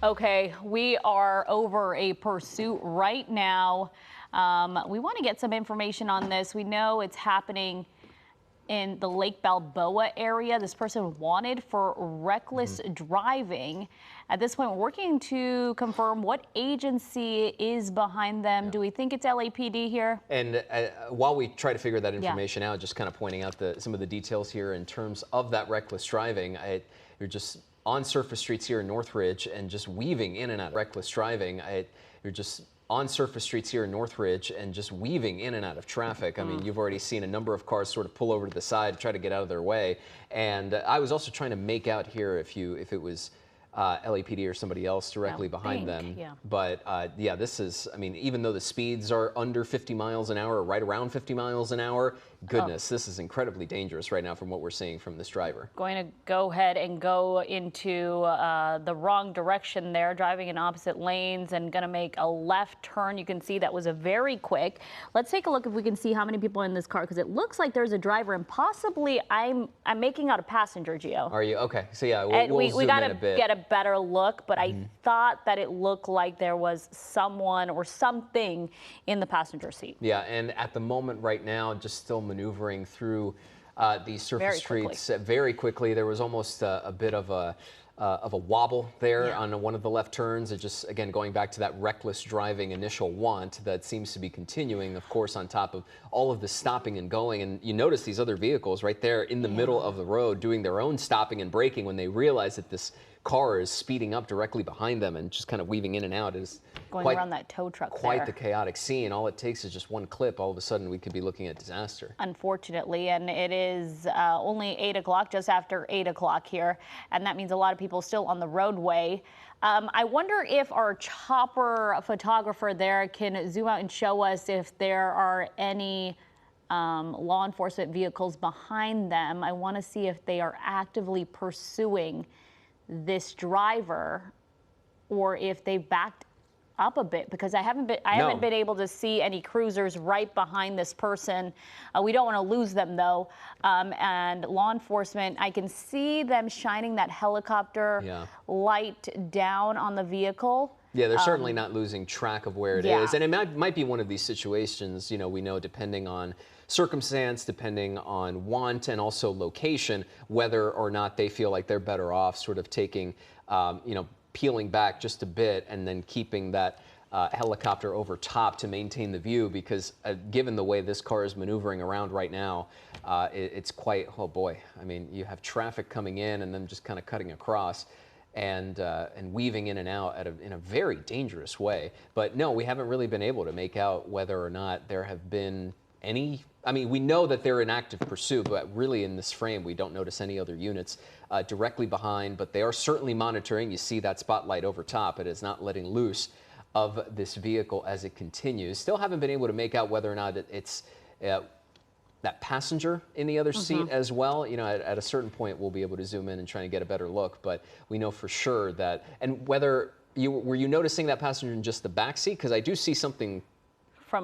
Okay, we are over a pursuit right now. We want to get some information on this. We know it's happening in the Lake Balboa area. This person wanted for reckless driving. At this point, we're working to confirm what agency is behind them. Yeah. Do we think it's LAPD here? And while we try to figure that information out, just kind of pointing out some of the details here in terms of that reckless driving. You're just on surface streets here in Northridge and just weaving in and out of reckless driving. You're just on surface streets here in Northridge and just weaving in and out of traffic. I mean, you've already seen a number of cars sort of pull over to the side, try to get out of their way. And I was also trying to make out here if it was LAPD or somebody else directly behind them. Yeah. But yeah, this is, I mean, even though the speeds are under 50 miles an hour, right around 50 miles an hour, goodness, this is incredibly dangerous right now from what we're seeing from this driver. Going to go ahead and go into the wrong direction there, driving in opposite lanes and going to make a left turn. You can see that was a very quick. Let's take a look if we can see how many people are in this car, because it looks like there's a driver and possibly I'm making out a passenger, Gio. Are you? Okay. So yeah, we zoom got in to a bit. get a better look, but I thought that it looked like there was someone or something in the passenger seat. Yeah, and at the moment right now, just still maneuvering through these surface streets very quickly. There was almost a bit of a wobble there on one of the left turns. It just, again, going back to that reckless driving initial want that seems to be continuing, of course, on top of all of the stopping and going. And you notice these other vehicles right there in the middle of the road doing their own stopping and braking when they realize that this car is speeding up directly behind them and just kind of weaving in and out. It is going around that tow truck quite the chaotic scene. All it takes is just one clip. All of a sudden, we could be looking at disaster. Unfortunately, and it is only 8 o'clock, just after 8 o'clock here, and that means a lot of people still on the roadway. I wonder if our chopper photographer there can zoom out and show us if there are any law enforcement vehicles behind them. I want to see if they are actively pursuing this driver or if they backed up a bit, because I haven't been able to see any cruisers right behind this person. We don't want to lose them though. And law enforcement, I can see them shining that helicopter light down on the vehicle. Yeah, they're certainly not losing track of where it is. And it might be one of these situations, you know, we know depending on circumstance, depending on want and also location, whether or not they feel like they're better off sort of taking, you know, peeling back just a bit and then keeping that helicopter over top to maintain the view, because given the way this car is maneuvering around right now, it's quite, oh boy, I mean, you have traffic coming in and then just kind of cutting across and weaving in and out in a very dangerous way. But no, we haven't really been able to make out whether or not there have been any, I mean, we know that they're in active pursuit, but really in this frame, we don't notice any other units directly behind, but they are certainly monitoring. You see that spotlight over top. It is not letting loose of this vehicle as it continues. Still haven't been able to make out whether or not it's that passenger in the other seat as well. You know, at a certain point, we'll be able to zoom in and try and get a better look, but we know for sure that, and whether were you noticing that passenger in just the back seat? Because I do see something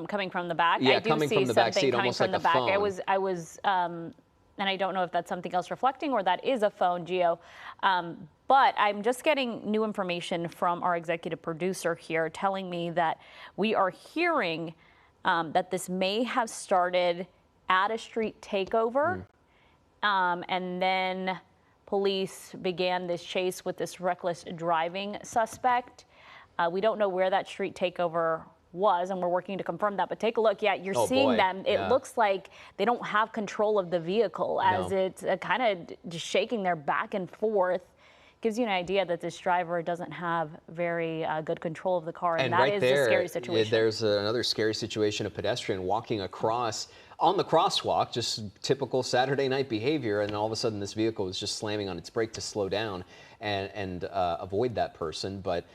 coming from the back. Yeah, I do coming see from the back seat, coming almost from like the a back. phone. I was, and I don't know if that's something else reflecting or that is a phone, Gio. But I'm just getting new information from our executive producer here telling me that we are hearing that this may have started at a street takeover. And then police began this chase with this reckless driving suspect. We don't know where that street takeover was, and we're working to confirm that, but take a look. Yeah, you're seeing them. It looks like they don't have control of the vehicle as it's kind of just shaking their back and forth. Gives you an idea that this driver doesn't have very good control of the car, and that right is there, a scary situation. There's another scary situation, a pedestrian walking across on the crosswalk, just typical Saturday night behavior, and all of a sudden this vehicle is just slamming on its brake to slow down and avoid that person. But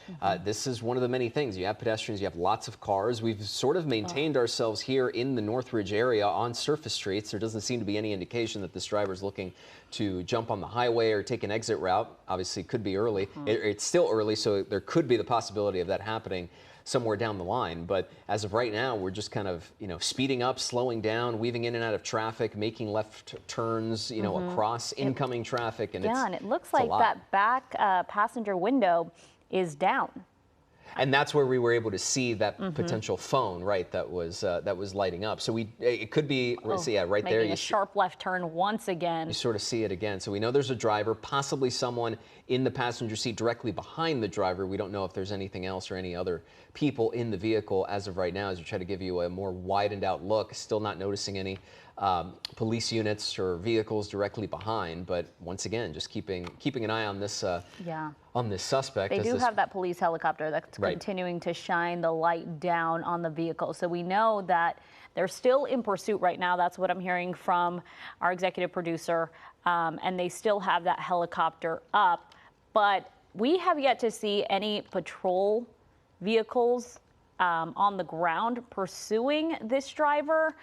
this is one of the many things. You have pedestrians, you have lots of cars. We've sort of maintained ourselves here in the Northridge area on surface streets. There doesn't seem to be any indication that this driver is looking to jump on the highway or take an exit route. Obviously, it could be early. It's still early, so there could be the possibility of that happening somewhere down the line. But as of right now, we're just kind of, you know, speeding up, slowing down, weaving in and out of traffic, making left turns, you know, across incoming traffic. And and it looks like that back passenger window is down. And that's where we were able to see that potential phone, right? That was lighting up. So it could be, see, yeah, right there. Making a sharp left turn once again. You sort of see it again. So we know there's a driver, possibly someone in the passenger seat directly behind the driver. We don't know if there's anything else or any other people in the vehicle as of right now. As we try to give you a more widened out look, still not noticing any police units or vehicles directly behind. But once again, just keeping an eye on this. On this suspect. They do have that police helicopter that's continuing to shine the light down on the vehicle. So we know that they're still in pursuit right now. That's what I'm hearing from our executive producer. And they still have that helicopter up. But we have yet to see any patrol vehicles on the ground pursuing this driver.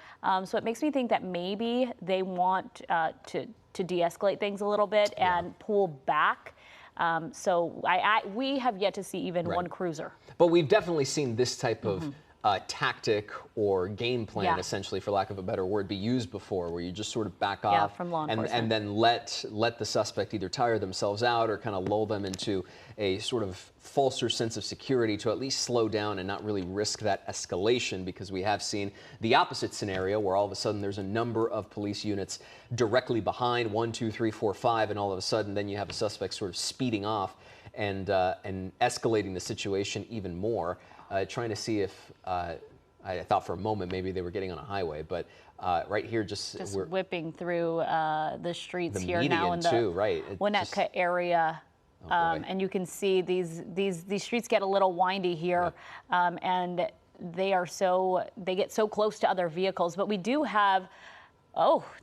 So it makes me think that maybe they want to de-escalate things a little bit and pull back. So we have yet to see even one cruiser. But we've definitely seen this type of tactic or game plan, essentially, for lack of a better word, be used before, where you just sort of back off from law enforcement. and then let the suspect either tire themselves out or kind of lull them into a sort of falser sense of security to at least slow down and not really risk that escalation, because we have seen the opposite scenario where all of a sudden there's a number of police units directly behind, 1, 2, 3, 4, 5, and all of a sudden then you have a suspect sort of speeding off and escalating the situation even more. Trying to see if I thought for a moment maybe they were getting on a highway, but right here just we're whipping through the streets the here now in the Winnetka area. And you can see these streets get a little windy here, and they get so close to other vehicles. But we do have,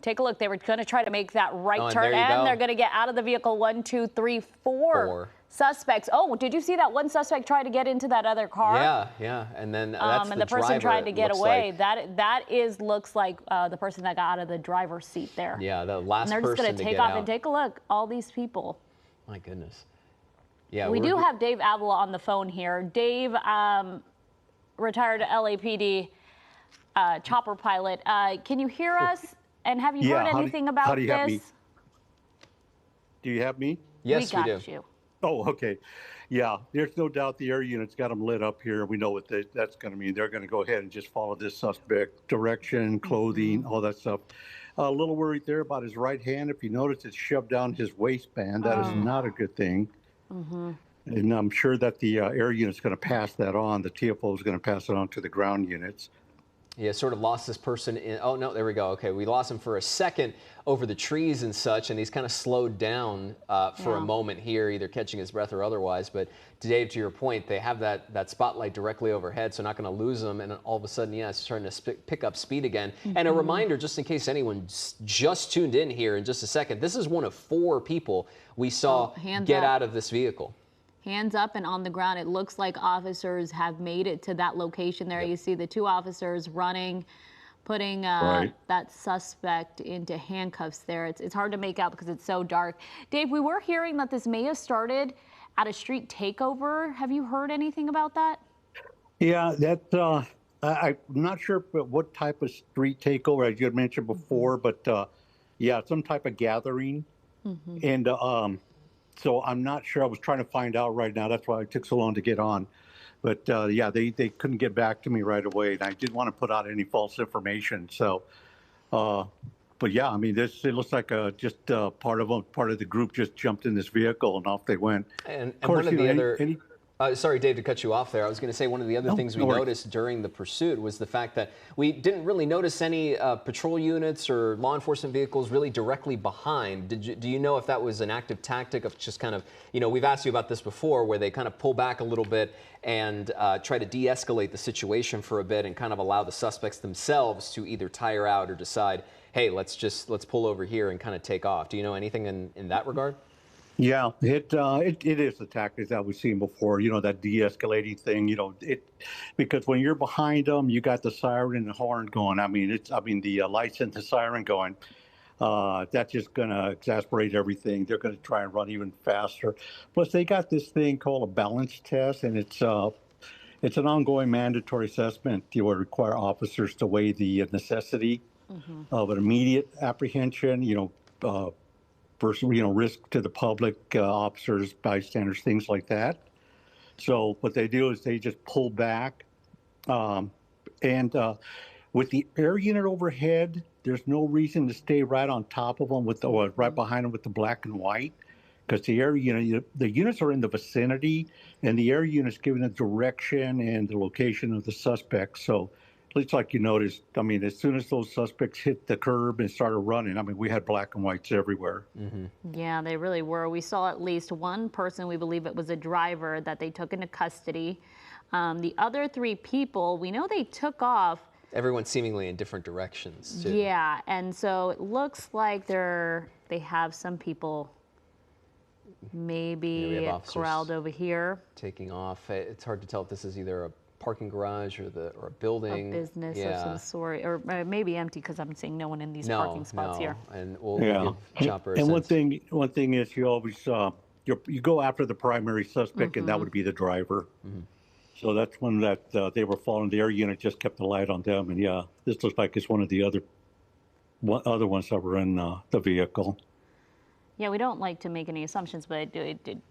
take a look. They were going to try to make that right turn, and they're going to get out of the vehicle. 1, 2, 3, 4 suspects. Oh, did you see that one suspect try to get into that other car? Yeah, and then that's and the person tried to get away. That looks like the person that got out of the driver's seat there. Yeah, the last person to get out. And they're just going to take off and take a look. All these people. My goodness. Yeah, we do have Dave Avila on the phone here. Dave, retired LAPD chopper pilot. Can you hear us? And have you heard anything about this? Have me? Do you have me? Yes, we do. We got you. Oh, okay. Yeah, there's no doubt the air unit's got them lit up here. We know what that's going to mean. They're going to go ahead and just follow this suspect, direction, clothing, all that stuff. A little worried there about his right hand. If you notice, it's shoved down his waistband. That is not a good thing. And I'm sure that the air unit's going to pass that on. The TFO is going to pass it on to the ground units. Yeah, sort of lost this person in, oh no, there we go. Okay, we lost him for a second over the trees and such, and he's kind of slowed down for a moment here, either catching his breath or otherwise. But Dave, to your point, they have that spotlight directly overhead, so not going to lose him. And all of a sudden, it's starting to pick up speed again. And a reminder, just in case anyone just tuned in here in just a second, this is one of 4 people we saw get out of this vehicle. Hands up and on the ground. It looks like officers have made it to that location there. You see the 2 officers running, putting that suspect into handcuffs there. It's hard to make out because it's so dark. Dave, we were hearing that this may have started at a street takeover. Have you heard anything about that? Yeah, I'm not sure what type of street takeover, as you had mentioned before, but some type of gathering. And so I'm not sure. I was trying to find out right now. That's why it took so long to get on. But they couldn't get back to me right away, and I didn't want to put out any false information. So, but yeah, I mean, it looks like just part of the group just jumped in this vehicle and off they went. And of course, one of the other. Sorry, Dave, to cut you off there. I was going to say one of the other things we noticed during the pursuit was the fact that we didn't really notice any patrol units or law enforcement vehicles really directly behind. Do you know if that was an active tactic of just kind of, we've asked you about this before, where they kind of pull back a little bit and try to de-escalate the situation for a bit and kind of allow the suspects themselves to either tire out or decide, hey, let's pull over here and kind of take off. Do you know anything in that regard? Yeah, it is the tactics that we've seen before, that de-escalating thing, because when you're behind them, you got the siren and the horn going. The lights and the siren going. That's just going to exasperate everything. They're going to try and run even faster. Plus, they got this thing called a balance test, and it's an ongoing mandatory assessment. You would require officers to weigh the necessity of an immediate apprehension, versus, risk to the public, officers, bystanders, things like that. So what they do is they just pull back, um, and with the air unit overhead, there's no reason to stay right on top of them with the, or right behind them with the black and white, because the air unit, the units are in the vicinity, and the air unit's giving the direction and the location of the suspects. So at least like you noticed, I mean, as soon as those suspects hit the curb and started running, I mean, we had black and whites everywhere. Yeah, they really were. We saw at least one person, we believe it was a driver, that they took into custody. The other 3 people, we know they took off. Everyone seemingly in different directions, too. Yeah, and so it looks like they have some people maybe corralled over here. Taking off. It's hard to tell if this is either a parking garage or a building. A business of some sort, or maybe empty, because I'm seeing no one in these parking spots here. And we'll give Chopper a And sense. one thing is you always you go after the primary suspect, and that would be the driver. So that's one that they were following. The air unit just kept the light on them, and yeah, this looks like it's one of the other ones that were in the vehicle. Yeah, we don't like to make any assumptions, but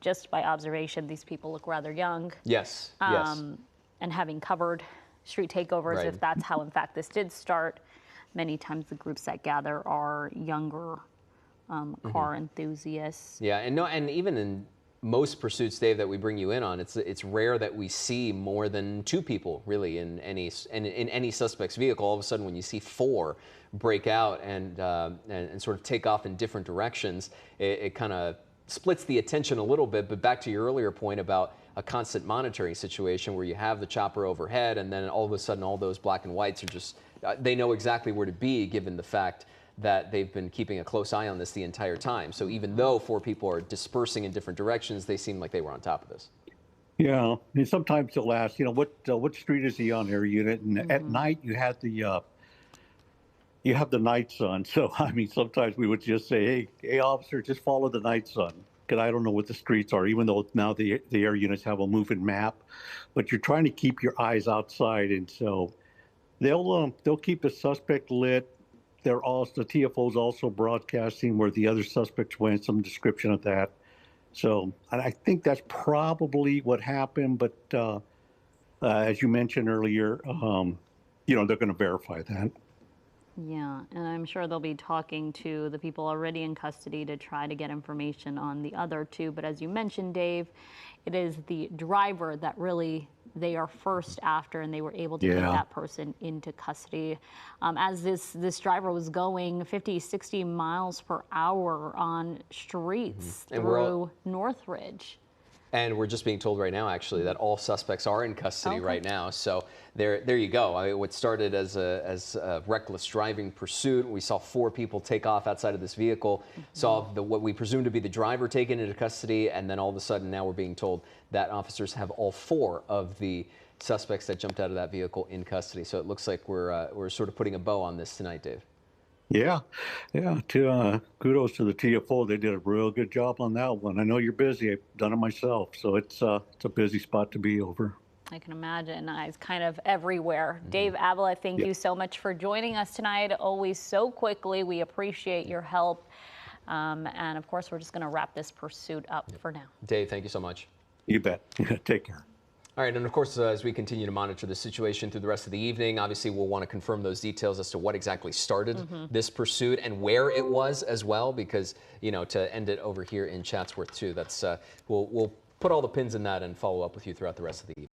just by observation, these people look rather young. Yes, yes. And having covered street takeovers, Right. if that's how, in fact, this did start, many times the groups that gather are younger car enthusiasts. Yeah, and even in most pursuits, Dave, that we bring you in on, it's rare that we see more than 2 people really in any suspect's vehicle. All of a sudden, when you see 4 break out and sort of take off in different directions, it kind of splits the attention a little bit. But back to your earlier point about a constant monitoring situation where you have the chopper overhead, and then all of a sudden all those black and whites are just they know exactly where to be, given the fact that they've been keeping a close eye on this the entire time. So even though 4 people are dispersing in different directions, they seem like they were on top of this. Yeah, and sometimes they'll ask, what street is he on, air unit? And at night you have the night sun. So I mean, sometimes we would just say, hey, officer, just follow the night sun, because I don't know what the streets are. Even though now the air units have a moving map, but you're trying to keep your eyes outside, and so they'll keep the suspect lit. The TFO's also broadcasting where the other suspects went, some description of that. So I think that's probably what happened. But as you mentioned earlier, they're going to verify that. Yeah, and I'm sure they'll be talking to the people already in custody to try to get information on the other 2. But as you mentioned, Dave, it is the driver that really they are first after, and they were able to get that person into custody. As this driver was going 50, 60 miles per hour on streets through Northridge. And we're just being told right now, actually, that all suspects are in custody right now. So there you go. I mean, what started as a reckless driving pursuit, we saw 4 people take off outside of this vehicle, saw what we presume to be the driver taken into custody, and then all of a sudden now we're being told that officers have all 4 of the suspects that jumped out of that vehicle in custody. So it looks like we're sort of putting a bow on this tonight, Dave. Yeah. Kudos to the TFO. They did a real good job on that one. I know you're busy. I've done it myself, so it's a busy spot to be over. I can imagine. Eyes kind of everywhere. Dave Avila, thank you so much for joining us tonight. Always so quickly. We appreciate your help. And of course, we're just going to wrap this pursuit up for now. Dave, thank you so much. You bet. Take care. All right, and of course, as we continue to monitor the situation through the rest of the evening, obviously we'll want to confirm those details as to what exactly started this pursuit and where it was as well, because, to end it over here in Chatsworth too, that's we'll put all the pins in that and follow up with you throughout the rest of the evening.